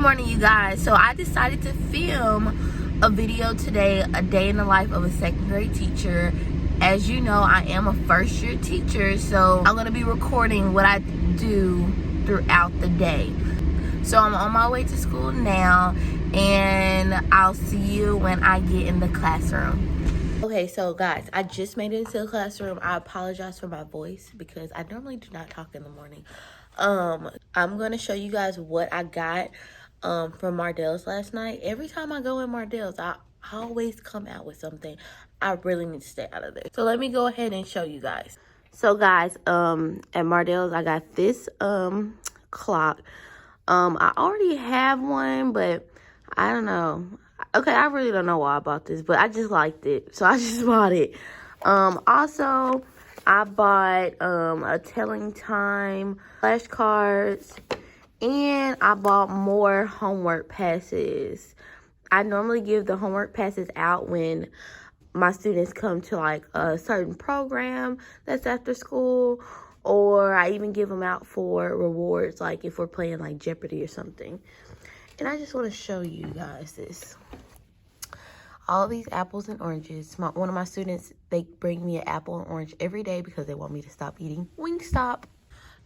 Good morning, you guys. So I decided to film a video today, a day in the life of a second grade teacher. As you know, I am a first year teacher, so I'm going to be recording what I do throughout the day. So I'm on my way to school now, and I'll see you when I get in the classroom. Okay, so guys, I just made it into the classroom. I apologize for my voice because I normally do not talk in the morning. I'm going to show you guys what I got from Mardell's last night. Every time I go in Mardell's, I always come out with something. I really need to stay out of there. So let me go ahead and show you guys. So guys, at Mardell's, I got this clock. I already have one, but I don't know. Okay, I really don't know why I bought this, but I just liked it, so I just bought it. Also, I bought a telling time, flashcards, and I bought more homework passes. I normally give the homework passes out when my students come to like a certain program that's after school, or I even give them out for rewards, like if we're playing like Jeopardy or something. And I just want to show you guys this. All these apples and oranges. One of my students, they bring me an apple and orange every day because they want me to stop eating Wingstop.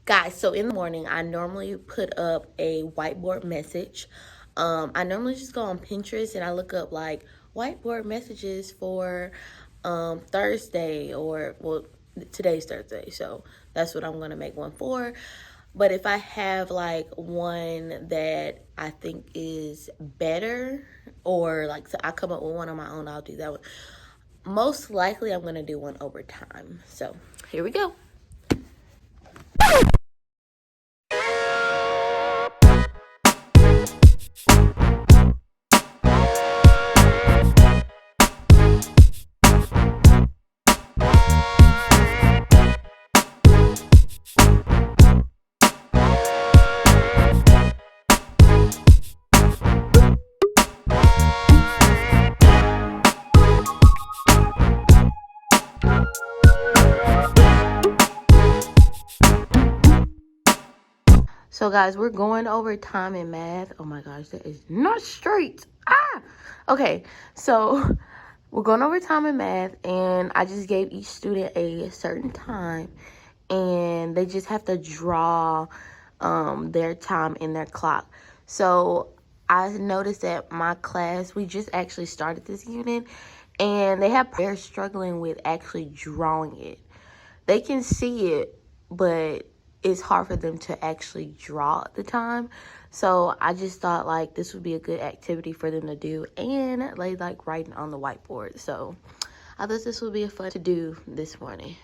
Guys, so in the morning, I normally put up a whiteboard message. I normally just go on Pinterest and I look up like whiteboard messages for Thursday, or well, today's Thursday, so that's what I'm going to make one for. But if I have like one that I think is better, or like so I come up with one on my own, I'll do that one. Most likely I'm going to do one over time. So here we go. So guys, we're going over time in math. Oh my gosh, that is not straight. Okay, so we're going over time in math, and I just gave each student a certain time, and they just have to draw their time in their clock. So I noticed that my class, we just actually started this unit, and they're struggling with actually drawing it. They can see it, but it's hard for them to actually draw at the time. So I just thought like this would be a good activity for them to do, and they like writing on the whiteboard. So I thought this would be fun to do this morning.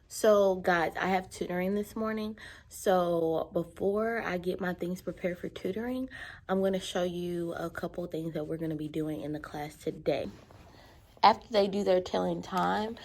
So guys, I have tutoring this morning. So before I get my things prepared for tutoring, I'm going to show you a couple of things that we're going to be doing in the class today. After they do their telling time,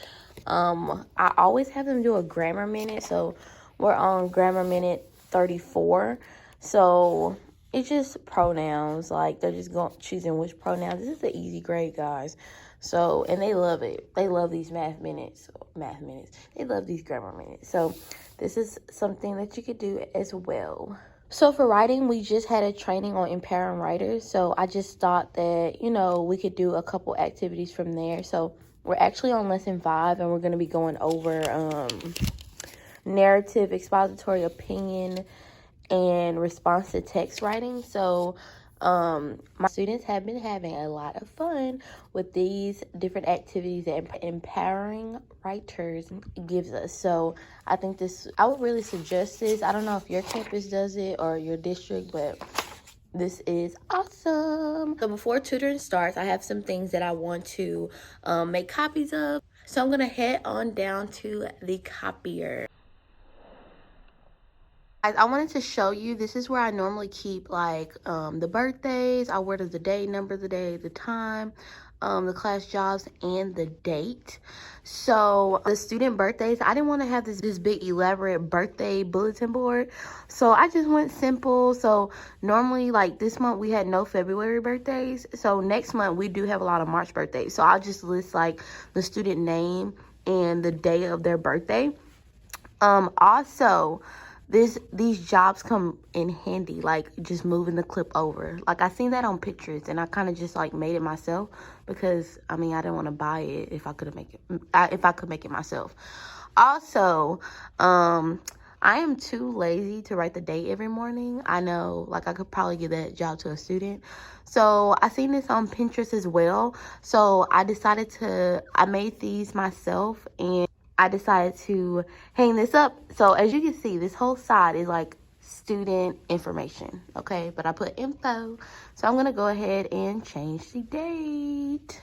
I always have them do a grammar minute. So we're on grammar minute 34. So it's just pronouns. Like they're just choosing which pronouns. This is an easy grade, guys. So, and they love it. They love these math minutes. They love these grammar minutes. So this is something that you could do as well. So for writing, we just had a training on empowering writers. So I just thought that, you know, we could do a couple activities from there. So we're actually on lesson 5, and we're going to be going over narrative, expository, opinion, and response to text writing. So my students have been having a lot of fun with these different activities that empowering writers gives us. So I think I would really suggest this. I don't know if your campus does it or your district, but this is awesome. So before tutoring starts, I have some things that I want to make copies of. So I'm going to head on down to the copier. I wanted to show you, this is where I normally keep like the birthdays, our word of the day, number of the day, the time, the class jobs, and the date. So the student birthdays, I didn't want to have this big elaborate birthday bulletin board, so I just went simple. So normally like this month we had no February birthdays, so next month we do have a lot of March birthdays. So I'll just list like the student name and the day of their birthday. Also, these jobs come in handy, like just moving the clip over. Like I seen that on Pinterest, and I kind of just like made it myself because I mean I didn't want to buy it if I could make it myself. Also, I am too lazy to write the date every morning. I know, like, I could probably give that job to a student. So I seen this on Pinterest as well. So I made these myself, and I decided to hang this up. So as you can see, this whole side is like student information, okay? But I put info. So I'm gonna go ahead and change the date.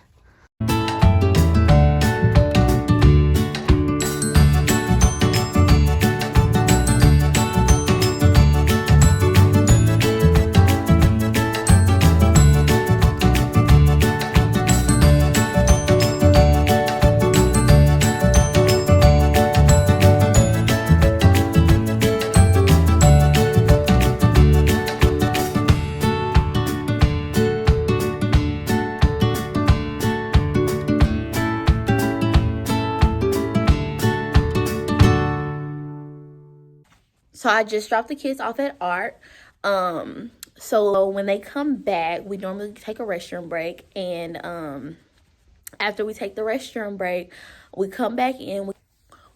So I just dropped the kids off at art. So when they come back, we normally take a restroom break. And after we take the restroom break, we come back in.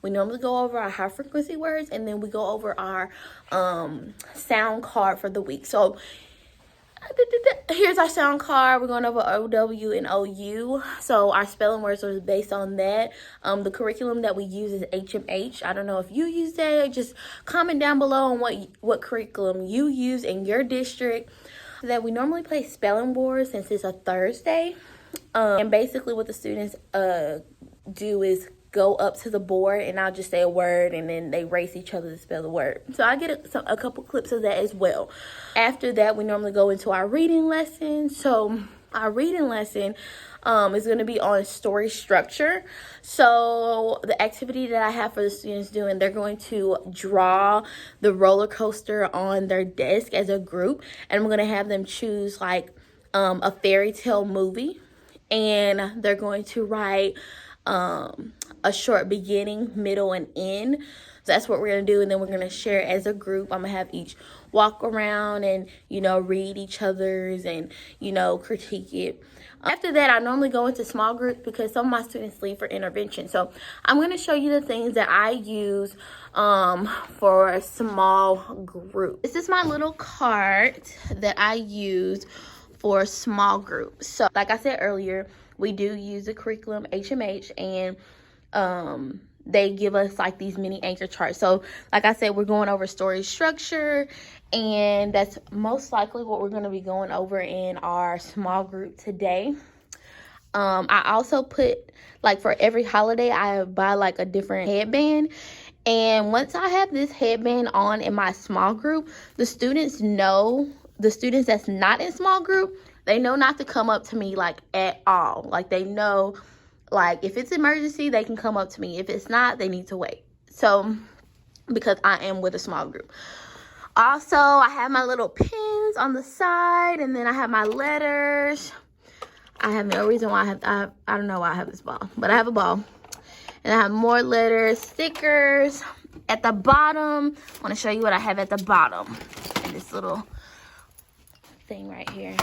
We normally go over our high frequency words, and then we go over our sound card for the week. So here's our sound card. We're going over OW and OU. So our spelling words are based on that. The curriculum that we use is HMH. I don't know if you use that. Just comment down below on what curriculum you use in your district. That we normally play spelling boards since it's a Thursday. And basically what the students do is go up to the board, and I'll just say a word, and then they race each other to spell the word. So I get a couple clips of that as well. After that, we normally go into our reading lesson. So our reading lesson is going to be on story structure. So the activity that I have for the students doing, they're going to draw the roller coaster on their desk as a group, and I'm going to have them choose like a fairy tale movie, and they're going to write a short beginning, middle, and end. So that's what we're going to do, and then we're going to share it as a group. I'm going to have each walk around and, read each other's and, critique it. After that, I normally go into small groups because some of my students leave for intervention. So I'm going to show you the things that I use for a small group. This is my little card that I use for a small group. So like I said earlier, we do use the curriculum HMH, and they give us like these mini anchor charts. So like I said, we're going over story structure, and that's most likely what we're going to be going over in our small group today. I also put, like, for every holiday, I buy like a different headband. And once I have this headband on in my small group, the students that's not in small group, they know not to come up to me like at all. Like they know, like if it's emergency, they can come up to me. If it's not, they need to wait. So because I am with a small group. Also, I have my little pins on the side, and then I have my letters. I have no reason why I don't know why I have this ball, but I have a ball. And I have more letters, stickers. At the bottom, I want to show you what I have at the bottom in this little thing right here.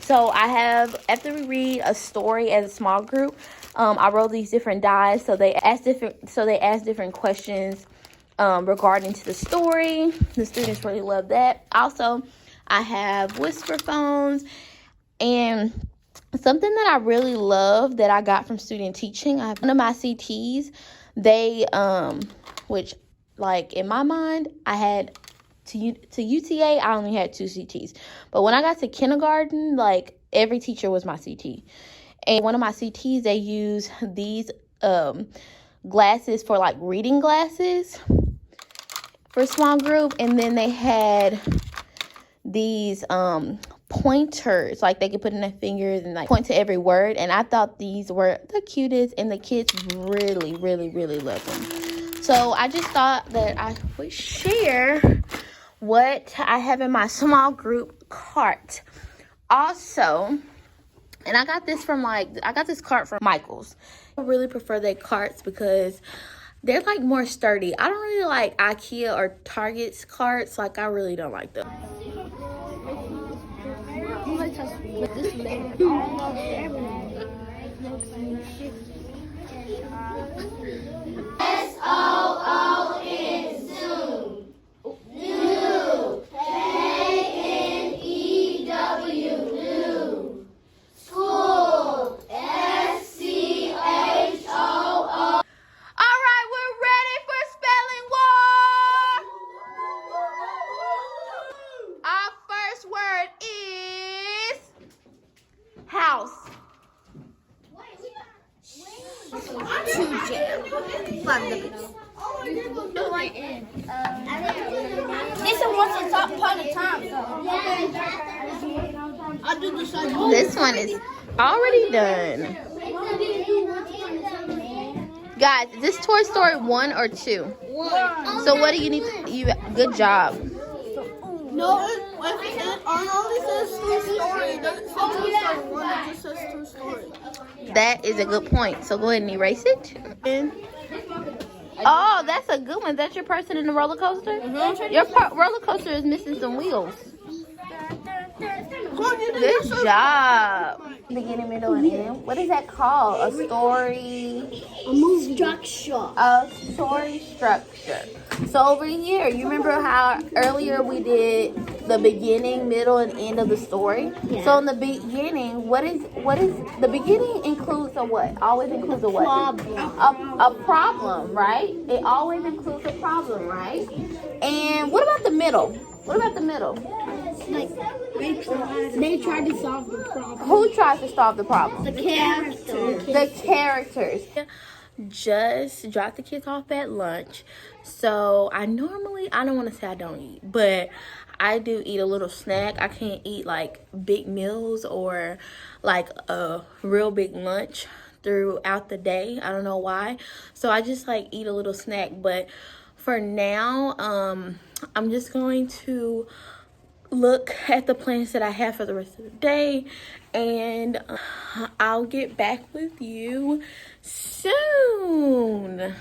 So I have, after we read a story as a small group, I roll these different dies. So they ask different questions regarding to the story. The students really love that. Also, I have whisper phones, and something that I really love that I got from student teaching. I have one of my CTs. They which, like, in my mind, I had to UTA, I only had 2 CTs. But when I got to kindergarten, like, every teacher was my CT. And one of my CTs, they use these glasses for, like, reading glasses for small group. And then they had these pointers, like, they could put in their fingers and, like, point to every word. And I thought these were the cutest, and the kids really, really, really love them. So I just thought that I would share what I have in my small group cart. Also, and I got this cart from Michael's. I really prefer their carts because they're like more sturdy. I don't really like IKEA or Target's carts. Like, I really don't like them. House. This one wants to top part of time. I'll do this one. This one is already done. Guys, is this Toy Story 1 or 2? 1. So what do you need good job. No, it only says Toy Story. It doesn't say Toy Story 1, it just says Toy Story. That is a good point. So go ahead and erase it. Oh, that's a good one. That's your person in the roller coaster? Mm-hmm. Your roller coaster is missing some wheels. Good job. Beginning, middle, and end. What is that called? A story? Structure. A story structure. So over here, you remember how earlier we did the beginning, middle, and end of the story? Yeah. So in the beginning, what is the beginning includes a what? Always includes a what? A problem, right? It always includes a problem, right? And what about the middle? What about the middle? Like, they tried to solve the problem. Who tries to solve the problem? The characters. The characters. Just dropped the kids off at lunch. So I don't want to say I don't eat, but I do eat a little snack. I can't eat like big meals or like a real big lunch throughout the day. I don't know why. So I just like eat a little snack. But for now, I'm just going to look at the plans that I have for the rest of the day, and I'll get back with you soon.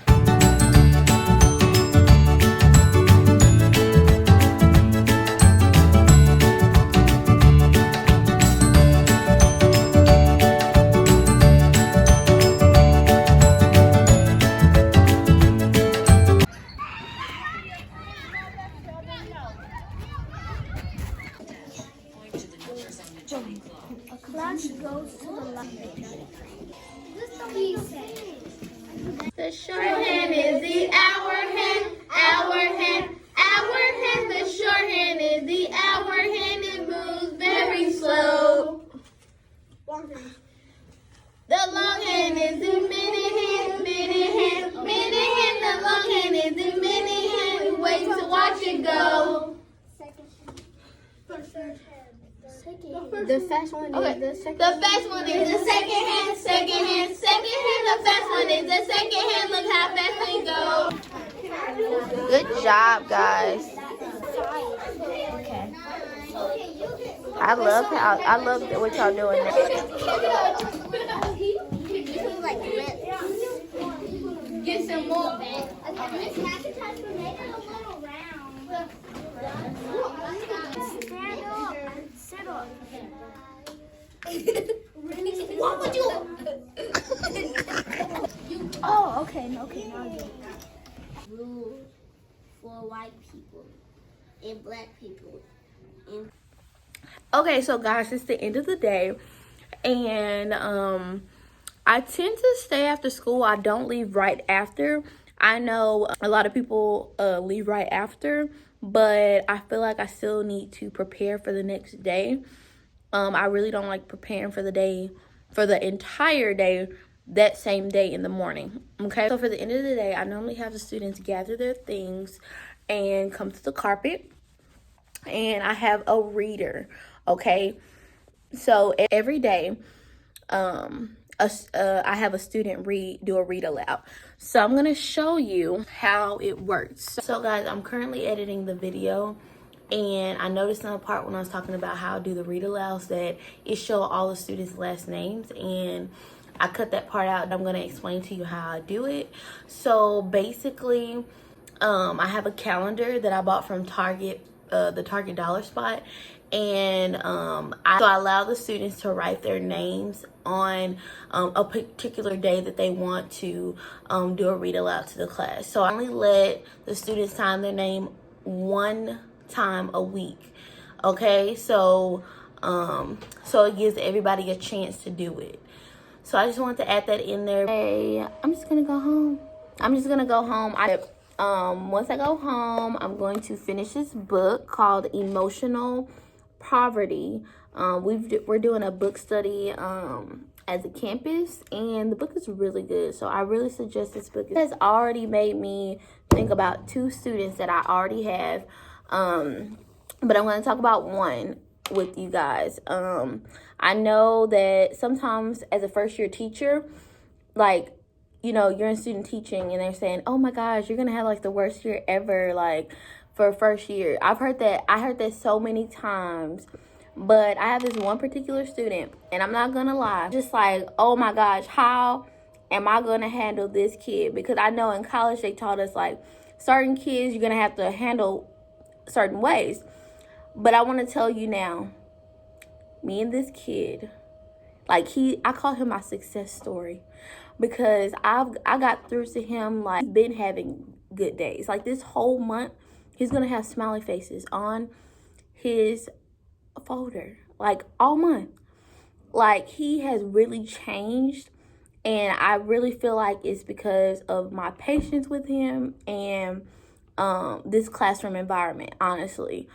The shorthand is the hour hand, hour hand, hour hand. The shorthand is the hour hand. It moves very slow. The long hand is the minute hand, minute hand, minute hand. The long hand is the minute hand. Wait to watch it go. The fast one is the second. The fast one is the second hand, second hand, second hand. The fast one is the second hand. Look how fast they go. Good job, guys. Okay. I love what y'all doing there. Get some more. What would you? Oh, okay, now I get it. Rules for white people and black people. Okay, so guys, it's the end of the day, and I tend to stay after school. I don't leave right after. I know a lot of people leave right after, but I feel like I still need to prepare for the next day. I really don't like preparing for the entire day that same day in the morning. Okay, so for the end of the day, I normally have the students gather their things and come to the carpet, and I have a reader. Okay, so every day, I have a student do a read aloud. So I'm gonna show you how it works. So guys, I'm currently editing the video, and I noticed in the part when I was talking about how I do the read alouds that it showed all the students' last names, and I cut that part out and I'm going to explain to you how I do it. So basically, I have a calendar that I bought from Target, the Target dollar spot. And I allow the students to write their names on a particular day that they want to do a read aloud to the class. So I only let the students sign their name one time a week. Okay, so it gives everybody a chance to do it. So I just wanted to add that in there. Hey, I'm just gonna go home. Once I go home, I'm going to finish this book called Emotional Poverty. We're doing a book study as a campus, and the book is really good. So I really suggest this book. It has already made me think about 2 students that I already have. But I'm going to talk about one with you guys. I know that sometimes as a first year teacher, like, you know, you're in student teaching and they're saying, oh my gosh, you're going to have like the worst year ever, like for first year. I heard that so many times, but I have this one particular student, and I'm not going to lie, just like, oh my gosh, how am I going to handle this kid? Because I know in college they taught us like certain kids you're going to have to handle certain ways. But I want to tell you now, me and this kid, like I call him my success story, because I got through to him, like, he's been having good days. Like this whole month, he's gonna have smiley faces on his folder, like all month. Like he has really changed, and I really feel like it's because of my patience with him and this classroom environment, honestly.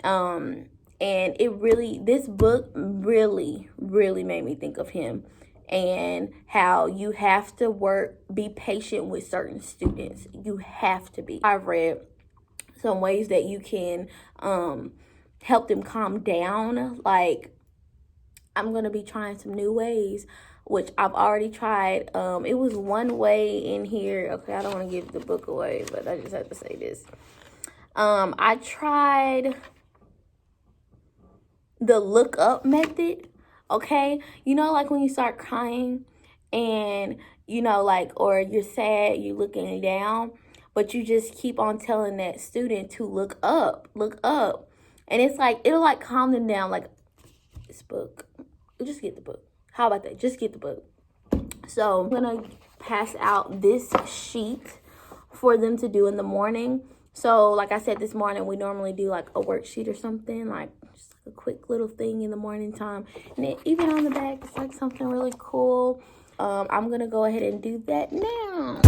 And this book really made me think of him, and how you have to be patient with certain students. You have to be. I've read some ways that you can help them calm down. Like, I'm going to be trying some new ways, which I've already tried. It was one way in here. Okay, I don't want to give the book away, but I just have to say this. I tried the look up method. Okay, you know, like when you start crying and, you know, like, or you're sad, you're looking down, but you just keep on telling that student to look up. And it's like, it'll like calm them down. Like, this book, just get the book. How about that? Just get the book. So I'm gonna pass out this sheet for them to do in the morning. So like I said, this morning we normally do like a worksheet or something, like just like a quick little thing in the morning time. And then even on the back, it's like something really cool. I'm gonna go ahead and do that now.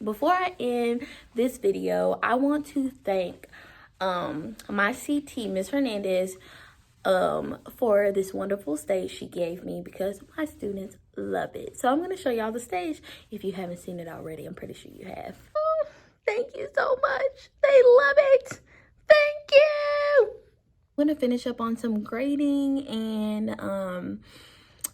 Before I end this video, I want to thank my CT, Miss Hernandez, for this wonderful stage she gave me, because my students love it. So I'm going to show y'all the stage if you haven't seen it already. I'm pretty sure you have. Oh, thank you so much. They love it. Thank you. I'm going to finish up on some grading and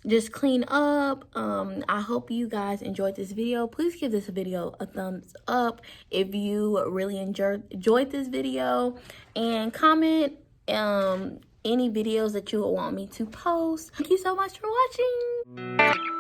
just clean up. I hope you guys enjoyed this video. Please give this video a thumbs up if you really enjoyed this video, and comment any videos that you would want me to post. Thank you so much for watching.